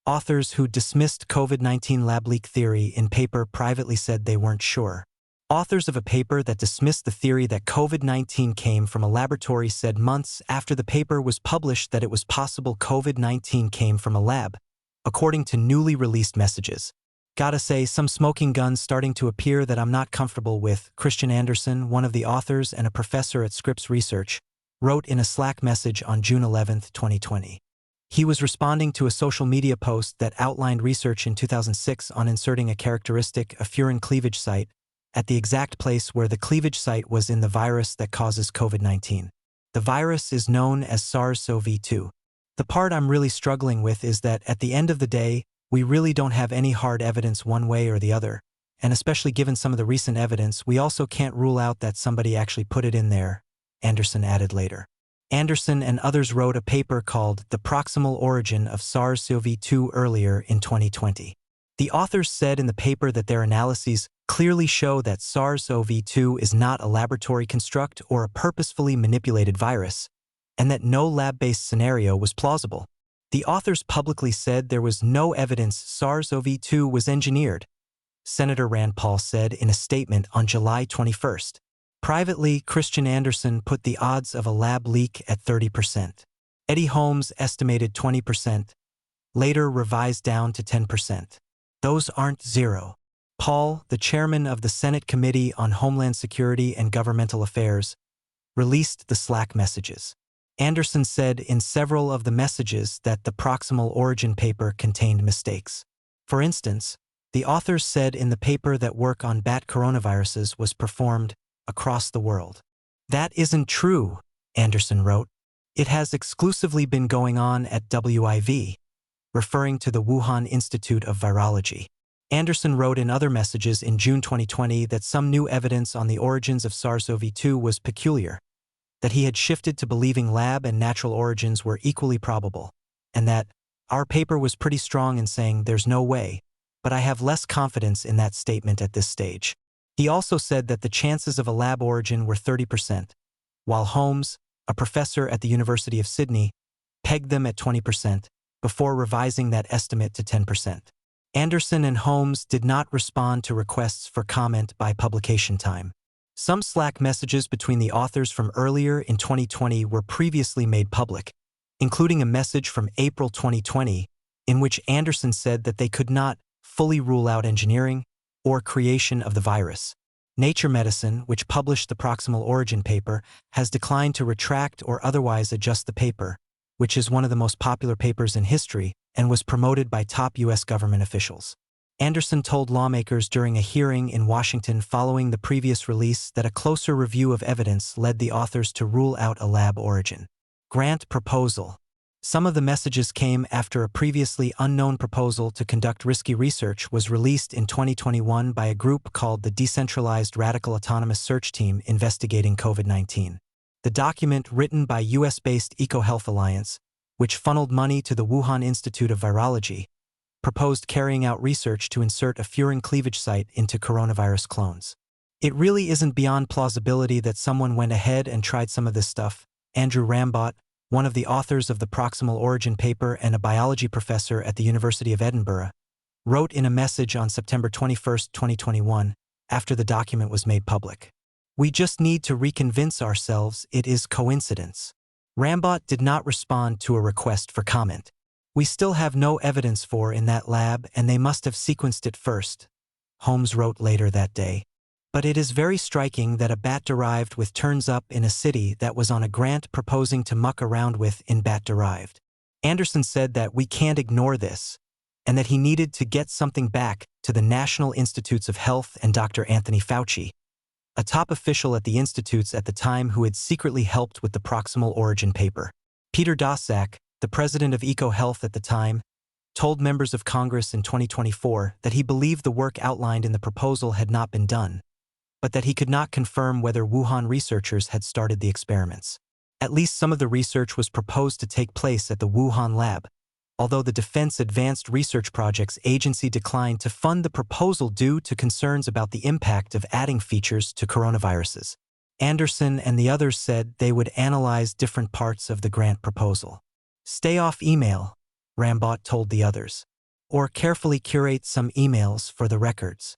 Authors who dismissed COVID-19 lab leak theory in paper privately said they weren't sure. Authors of a paper that dismissed the theory that COVID-19 came from a laboratory said months after the paper was published that it was possible COVID-19 came from a lab, according to newly released messages. Gotta say, some smoking guns starting to appear that I'm not comfortable with, Christian Anderson, one of the authors and a professor at Scripps Research, wrote in a Slack message on June 11, 2020. He was responding to a social media post that outlined research in 2006 on inserting a characteristic, a furin cleavage site, at the exact place where the cleavage site was in the virus that causes COVID-19. The virus is known as SARS-CoV-2. The part I'm really struggling with is that at the end of the day, we really don't have any hard evidence one way or the other, and especially given some of the recent evidence, we also can't rule out that somebody actually put it in there, Anderson added later. Anderson and others wrote a paper called The Proximal Origin of SARS-CoV-2 earlier in 2020. The authors said in the paper that their analyses clearly show that SARS-CoV-2 is not a laboratory construct or a purposefully manipulated virus, and that no lab-based scenario was plausible. The authors publicly said there was no evidence SARS-CoV-2 was engineered, Senator Rand Paul said in a statement on July 21. Privately, Christian Anderson put the odds of a lab leak at 30%. Eddie Holmes estimated 20%, later revised down to 10%. Those aren't zero. Paul, the chairman of the Senate Committee on Homeland Security and Governmental Affairs, released the Slack messages. Anderson said in several of the messages that the proximal origin paper contained mistakes. For instance, the authors said in the paper that work on bat coronaviruses was performed across the world. That isn't true, Anderson wrote. It has exclusively been going on at WIV, referring to the Wuhan Institute of Virology. Anderson wrote in other messages in June 2020 that some new evidence on the origins of SARS-CoV-2 was peculiar, that he had shifted to believing lab and natural origins were equally probable, and that our paper was pretty strong in saying there's no way, but I have less confidence in that statement at this stage. He also said that the chances of a lab origin were 30%, while Holmes, a professor at the University of Sydney, pegged them at 20%, before revising that estimate to 10%. Anderson and Holmes did not respond to requests for comment by publication time. Some Slack messages between the authors from earlier in 2020 were previously made public, including a message from April 2020 in which Anderson said that they could not fully rule out engineering or creation of the virus. Nature Medicine, which published the proximal origin paper, has declined to retract or otherwise adjust the paper, which is one of the most popular papers in history and was promoted by top U.S. government officials. Anderson told lawmakers during a hearing in Washington following the previous release that a closer review of evidence led the authors to rule out a lab origin. Grant proposal. Some of the messages came after a previously unknown proposal to conduct risky research was released in 2021 by a group called the Decentralized Radical Autonomous Search Team investigating COVID-19. The document, written by U.S.-based EcoHealth Alliance, which funneled money to the Wuhan Institute of Virology, proposed carrying out research to insert a furin cleavage site into coronavirus clones. It really isn't beyond plausibility that someone went ahead and tried some of this stuff. Andrew Rambot, one of the authors of the proximal origin paper and a biology professor at the University of Edinburgh, wrote in a message on September 21, 2021, after the document was made public. We just need to reconvince ourselves it is coincidence. Rambot did not respond to a request for comment. We still have no evidence for in that lab and they must have sequenced it first, Holmes wrote later that day. But it is very striking that a bat-derived with turns up in a city that was on a grant proposing to muck around with in bat-derived. Anderson said that we can't ignore this, and that he needed to get something back to the National Institutes of Health and Dr. Anthony Fauci, a top official at the institutes at the time who had secretly helped with the proximal origin paper. Peter Daszak, the president of EcoHealth at the time, told members of Congress in 2024 that he believed the work outlined in the proposal had not been done, but that he could not confirm whether Wuhan researchers had started the experiments. At least some of the research was proposed to take place at the Wuhan lab, although the Defense Advanced Research Projects Agency declined to fund the proposal due to concerns about the impact of adding features to coronaviruses. Anderson and the others said they would analyze different parts of the grant proposal. Stay off email, Rambot told the others. or carefully curate some emails for the records.